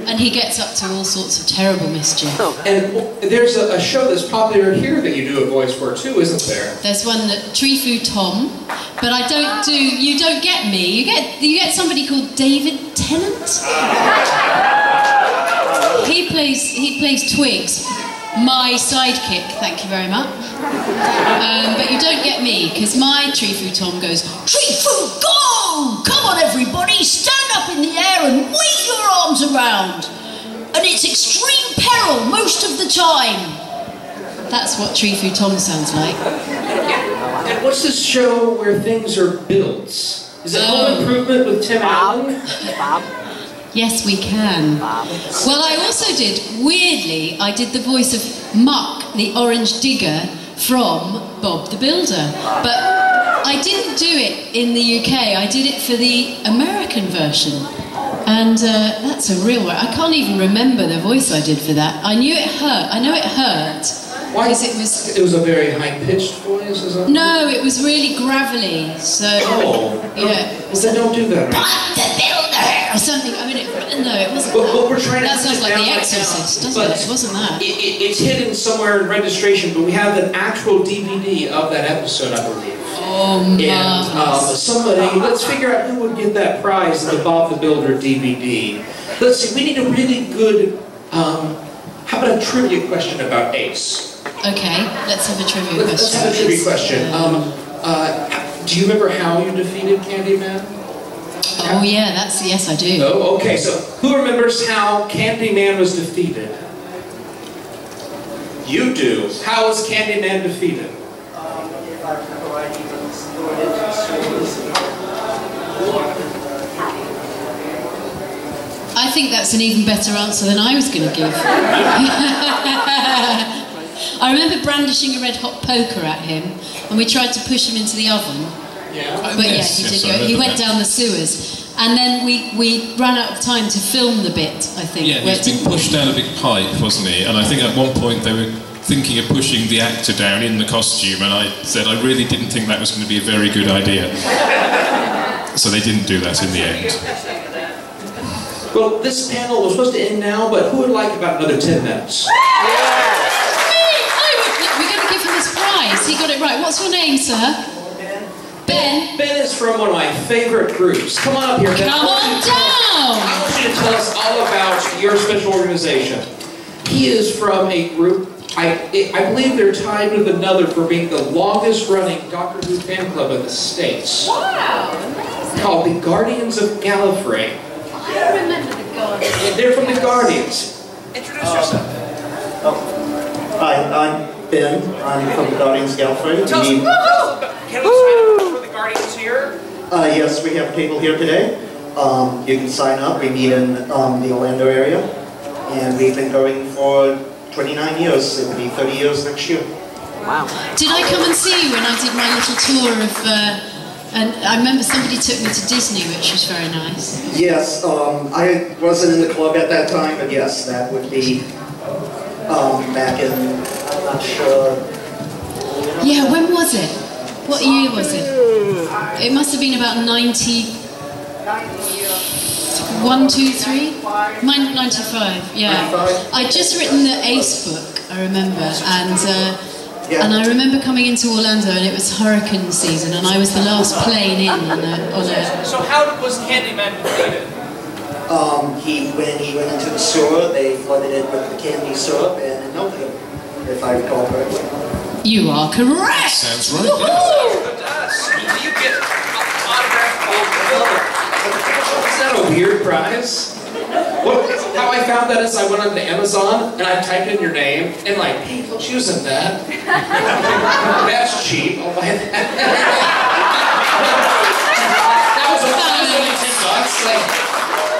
And he gets up to all sorts of terrible mischief. And there's a show that's popular here that you do a voice for too, isn't there? There's one that Tree Tom, but I don't do. You don't get me. You get somebody called David Tennant. He plays Twigs, my sidekick. Thank you very much. But you don't get me because my Tree Tom goes, "Tree go! Come on, everybody, stand up in the air and wave your arms around. And it's extreme peril most of the time." That's what Tree Tom sounds like. And what's this show where things are built? Is it Home Improvement with Tim Allen? Yes, we can. Well, I also did, weirdly, I did the voice of Muck, the orange digger, from Bob the Builder. But I didn't do it in the UK, I did it for the American version. And that's a real one. I can't even remember the voice I did for that. I knew it hurt. I know it hurt. Why? Because it was a very high-pitched voice, or something? No, it was really gravelly. So, yeah. Well, then don't do that, right? Bob the Builder! Or something. I mean, no, it wasn't what we're trying to that sounds like The right Exorcist, now, doesn't it? It wasn't that. It's hidden somewhere in registration, but we have an actual DVD of that episode, I believe. Oh, and somebody, let's figure out who would get that prize in the Bob the Builder DVD. Let's see, we need a really good, how about a trivia question about Ace? Okay, let's have a trivia question. Let's have a trivia question. Do you remember how you defeated Candyman? Oh yeah, yes I do. Oh, okay, so who remembers how Candyman was defeated? You do. How was Candyman defeated? If I remember right, he was thrown into sewers. I think that's an even better answer than I was going to give. I remember brandishing a red hot poker at him, and we tried to push him into the oven. Yeah. But yeah, he did go. He went down the sewers, and then we ran out of time to film the bit. I think. Yeah, he's been pushed down a big pipe, wasn't he? And I think at one point they were thinking of pushing the actor down in the costume, and I said I really didn't think that was going to be a very good idea. So they didn't do that in the end. Well, this panel was supposed to end now, but who would like about another 10 minutes? We're going to give him his prize. He got it right. What's your name, sir? Ben. Ben is from one of my favorite groups. Come on up here, Ben. Come on down. I want you to tell us all about your special organization. He is from a group, I believe they're tied with another for being the longest running Doctor Who fan club in the States. Wow, amazing. Called the Guardians of Gallifrey. I remember the Guardians. They're from the Guardians. Introduce yourself. Hi, I'm Ben. I'm from the Guardians of Gallifrey. Can we sign up for the Guardians here? Yes, we have people here today. You can sign up. We meet in the Orlando area. And we've been going for 29 years. It will be 30 years next year. Wow. Did I come and see you when I did my little tour of... and I remember somebody took me to Disney, which was very nice. Yes, I wasn't in the club at that time, but yes, that would be back in, I'm not sure. Yeah, when was it? What year was it? It must have been about 91, 2, 3? 95, yeah. 95? I'd just written the Ace book, I remember, and I remember coming into Orlando and it was hurricane season and I was the last plane in on a... So how was Candyman defeated? When he went into the sewer, they flooded it with the candy syrup and it melted him, if I recall correctly. You are correct! Sounds right. Do you get autographed Is that a weird prize? How I found that is I went onto Amazon and I typed in your name and like, hey, don't use that. That's cheap. I'll buy that. That was only $10. Like,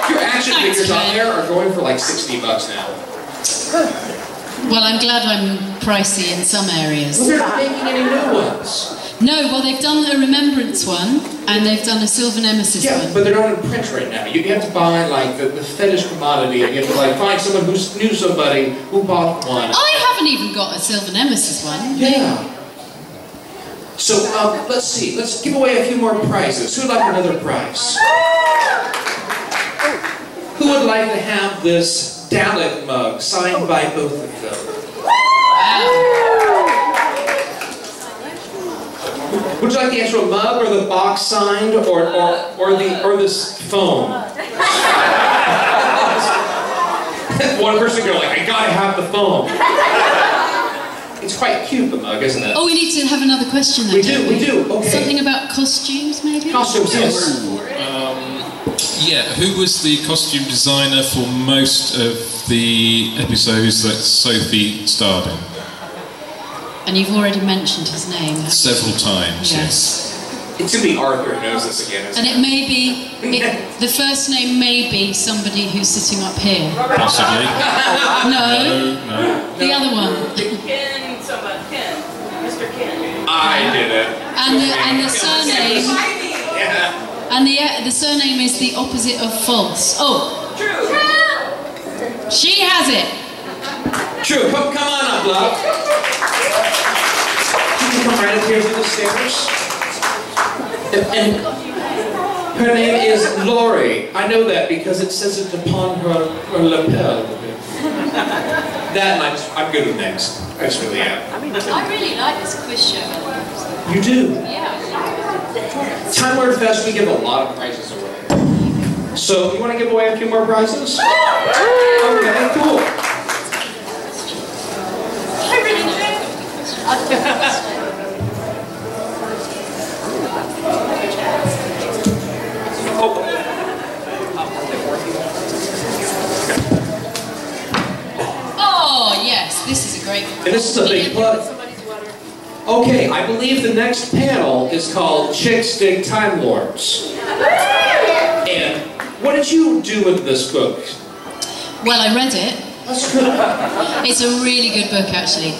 your action figures on there are going for like $60 now. Well, I'm glad I'm pricey in some areas. Well, they're not making any new ones. No, well, they've done a Remembrance one, and they've done a Silver Nemesis one. Yeah, but they're not in print right now. You have to buy, like, the fetish commodity, and you have to, like, find someone who knew somebody who bought one. I haven't even got a Silver Nemesis one. Yeah. So, let's see. Let's give away a few more prizes. Who would like another prize? Who would like to have this Dalek mug signed by both of them? Wow. Would you like the actual mug or the box signed or this phone? One person go like, I gotta have the phone. It's quite cute, the mug, isn't it? Oh, we need to have another question then. We do. Okay. Something about costumes, maybe? Costumes, yes. Yeah, who was the costume designer for most of the episodes that Sophie starred in? And you've already mentioned his name. Several times, yes. It's going to be Arthur who knows this again, isn't And it may be, the first name may be somebody who's sitting up here. Possibly. No. The other one. Ken, Mr. Ken. I did it. And the surname... Yeah. And the surname is the opposite of false. Oh. True. She has it. True. Come on up, love. You can come right up here to the stairs. And her name is Lori. I know that because it says it upon her lapel. That and I'm good with names. I just really am. I really like this quiz show. You do? Yeah. Time Lord Fest, we give a lot of prizes away. So, you want to give away a few more prizes? Okay, cool. I really do. Oh, yes, this is a great one. And this is a big plug. Okay, I believe the next panel is called Chicks Dig Time Lords. And what did you do with this book? Well, I read it. That's good. It's a really good book, actually.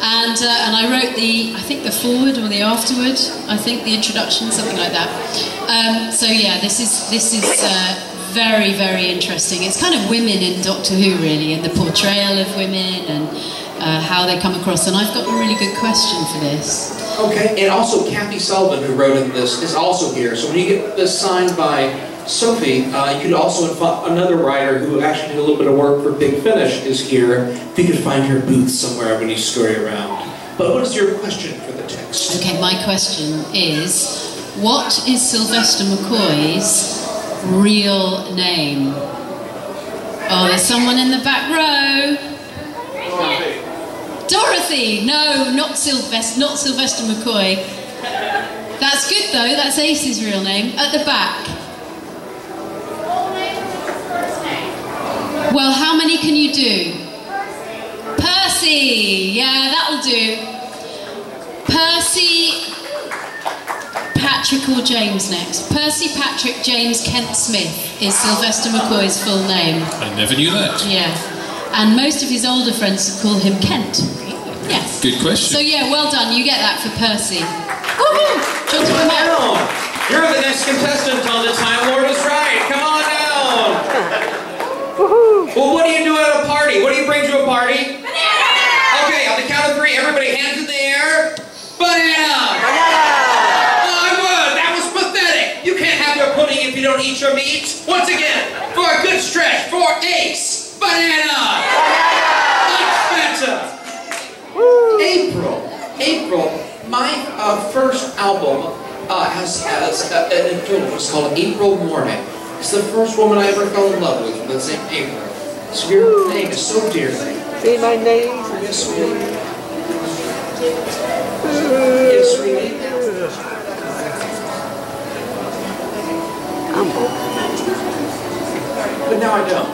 And I wrote I think the foreword or the afterword, I think the introduction, something like that. So yeah, this is very, very interesting. It's kind of women in Doctor Who, really, and the portrayal of women and how they come across. And I've got a really good question for this. Okay, and also Kathy Sullivan, who wrote in this, is also here. So when you get this signed by Sophie, you could also another writer who actually did a little bit of work for Big Finish is here. If you could find her booth somewhere when you scurry around. But what is your question for the text? Okay, my question is, what is Sylvester McCoy's real name? Oh, there's someone in the back row. Dorothy! No, not Sylvester McCoy. That's good though, that's Ace's real name. At the back. Well, how many can you do? Percy! Yeah, that'll do. Percy Patrick or James next. Percy Patrick James Kent Smith is Sylvester McCoy's full name. I never knew that. Yeah. And most of his older friends call him Kent. Yes. Good question. So yeah, well done. You get that for Percy. Woohoo! Do you want to come out? You're the next contestant on The Time Lord is Right. Come on down. Woohoo! Well, what do you do at a party? What do you bring to a party? Banana! Okay, on the count of 3, everybody hands in the air. Banana! Oh, good. That was pathetic. You can't have your pudding if you don't eat your meat. Once again, for a good stretch, for Ace. Banana! Much better. April, my first album has an intro. It's called April Morning. It's the first woman I ever fell in love with the same April. So your name is so dear to me. Say my name. Yes, sweetie. Yes, sweetie. But now I don't.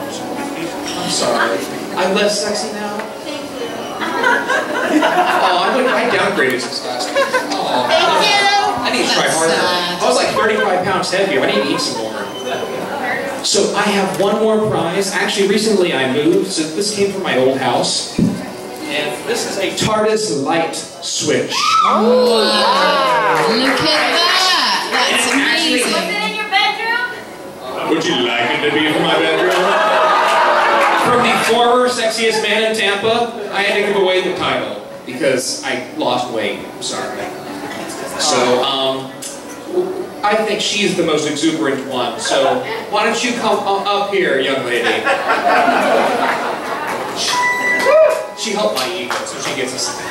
I'm sorry. I'm less sexy now. Oh, I downgraded since last week. Oh, I need to try harder. I was like 35 pounds heavier. I need to eat some more. So I have one more prize. Actually, recently I moved, so this came from my old house. And this is a TARDIS light switch. Oh, wow. Look at that. That's amazing. Was it in your bedroom? Would you like it to be in my bedroom? From the former sexiest man in Tampa, I had to give away the title because I lost weight. I'm sorry. So, I think she's the most exuberant one. So, why don't you come up here, young lady? She helped my ego, so she gets a sign.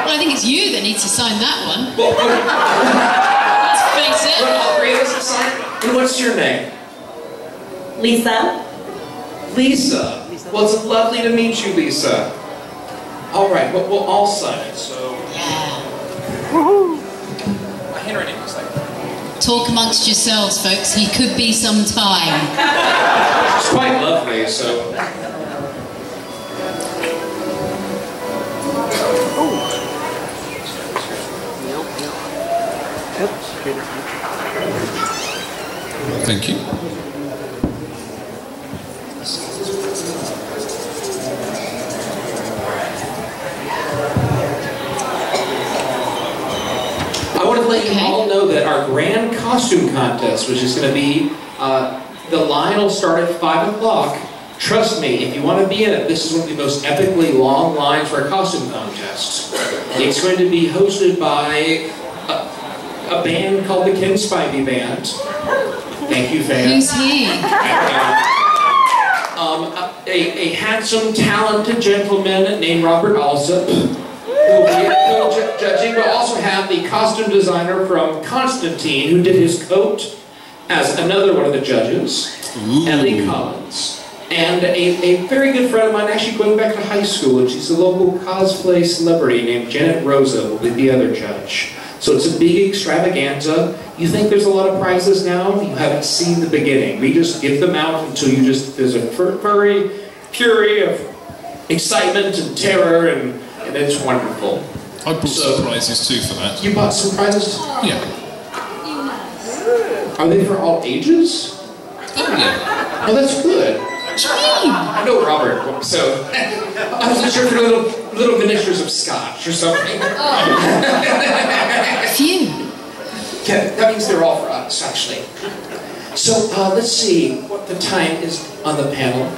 Well, I think it's you that needs to sign that one. Well, let's face it. All 3 of us to sign. And what's your name? Lisa. Lisa. Well, it's lovely to meet you, Lisa. All right, but we'll all sign it, so... Yeah. Woohoo! My handwriting looks like... Talk amongst yourselves, folks. He could be some time. It's quite lovely, so... Thank you. I want to let you all know that our grand costume contest, which is going to be, the line will start at 5 o'clock. Trust me, if you want to be in it, this is one of the most epically long lines for a costume contest. It's going to be hosted by a band called the Ken Spivey Band. Thank you, fans. Who's he? A handsome, talented gentleman named Robert Alsop, who will be judging. We'll also have the costume designer from Constantine, who did his coat, as another one of the judges, Ellie Collins. And a very good friend of mine, actually going back to high school, and she's a local cosplay celebrity named Janet Rosa, will be the other judge. So it's a big extravaganza. You think there's a lot of prizes now? You haven't seen the beginning. We just give them out until you just, there's a furry fury of excitement and terror, and it's wonderful. I brought some prizes too for that. You bought some prizes? Yeah. Are they for all ages? Oh, yeah. Oh, that's good. What do you mean? I know Robert, so I wasn't sure if there were little miniatures of scotch or something. Phew. Yeah, that means they're all for us, actually. So let's see what the time is on the panel.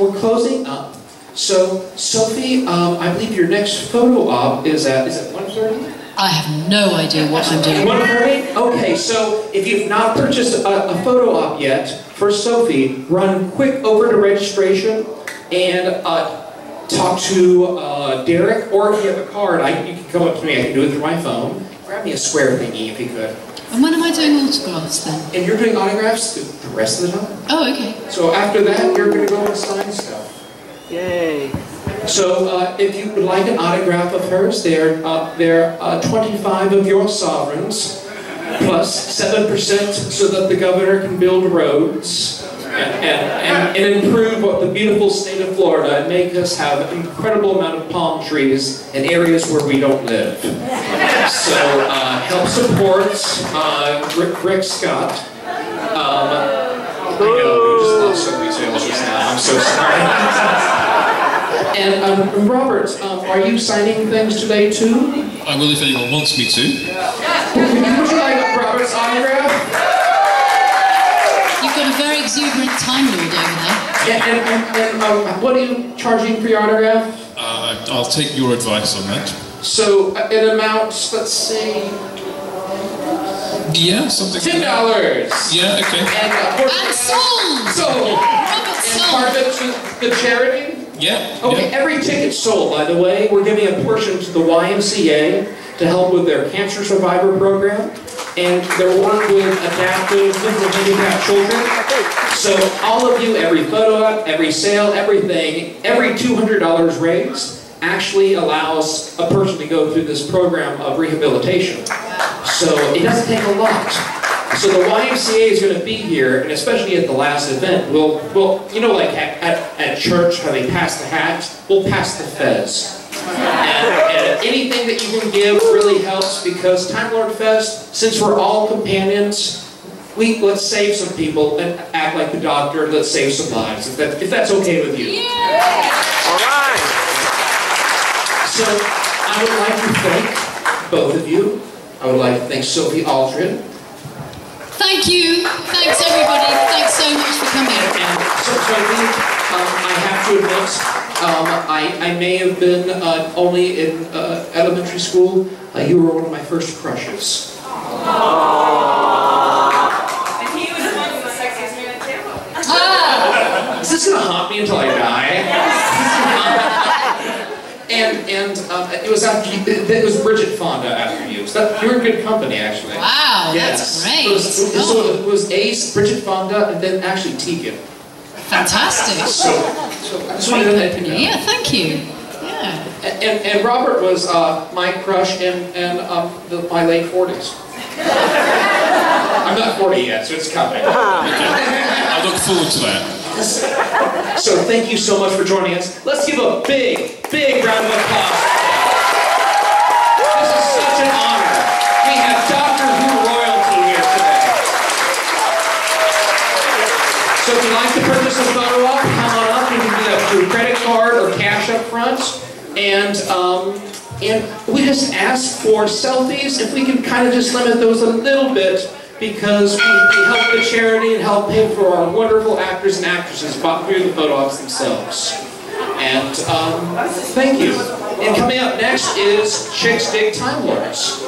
We're closing up. So Sophie, I believe your next photo op is at 1:30? I have no idea what I'm doing. 1:30? Okay, so if you've not purchased a photo op yet for Sophie, run quick over to registration and talk to Derek, or if you have a card, you can come up to me, I can do it through my phone. Grab me a square thingy if you could. And when am I doing autographs then? And you're doing autographs the rest of the time? Oh, okay. So after that, you're going to go and sign stuff. Yay. So if you would like an autograph of hers, they're 25 of your sovereigns, plus 7% so that the governor can build roads and improve what the beautiful state of Florida and make us have an incredible amount of palm trees in areas where we don't live. So help support Rick Scott. I know, we just lost so many sales just now. I'm so sorry. And Robert, are you signing things today too? I will if anyone wants me to. Would you like Robert's autograph? You've got a very exuberant Time Lord over there. And what are you charging for your autograph? I'll take your advice on that. So it amounts, let's see... Yeah, something $10. Yeah, okay. And sold! Sold! Robert sold! And part of it to the charity? Yeah. Okay, every ticket sold, by the way, we're giving a portion to the YMCA to help with their cancer survivor program and their work with adaptive mental handicapped children. So all of you, every photo op, every sale, everything, every $200 raised actually allows a person to go through this program of rehabilitation. So it doesn't take a lot. So the YMCA is going to be here, and especially at the last event, we'll you know, like at church, how they pass the hat, we'll pass the fez. And anything that you can give really helps, because Time Lord Fest, since we're all companions, let's save some people and act like the doctor. Let's save some lives, if that's okay with you. Yeah. All right. So I would like to thank both of you. I would like to thank Sophie Aldred. Thank you. Thanks everybody. Thanks so much for coming. And so Sophie, I have to admit, I may have been only in elementary school. You were one of my first crushes. And he was among the sexiest man in Tampa. Ah! Is this going to haunt me until I die? And it was after you, it was Bridget Fonda after you. So you were in good company, actually. Wow, yes. That's great. So it was Ace, Bridget Fonda, and then actually Tegan. Fantastic. So I just wanted to let you know. Yeah, thank you. Yeah. And Robert was my crush in my late 40s. I'm not 40 yet, so it's coming. I look forward to that. So thank you so much for joining us. Let's give a big, big round of applause. This is such an honor. We have Doctor Who royalty here today. So if you'd like to purchase a photo op, come on up. You can do that through credit card or cash up front. And we just ask for selfies. If we can kind of just limit those a little bit, because we help the charity and help pay for our wonderful actors and actresses through the photo ops themselves. And thank you. And coming up next is Chicks Dig Time Lords.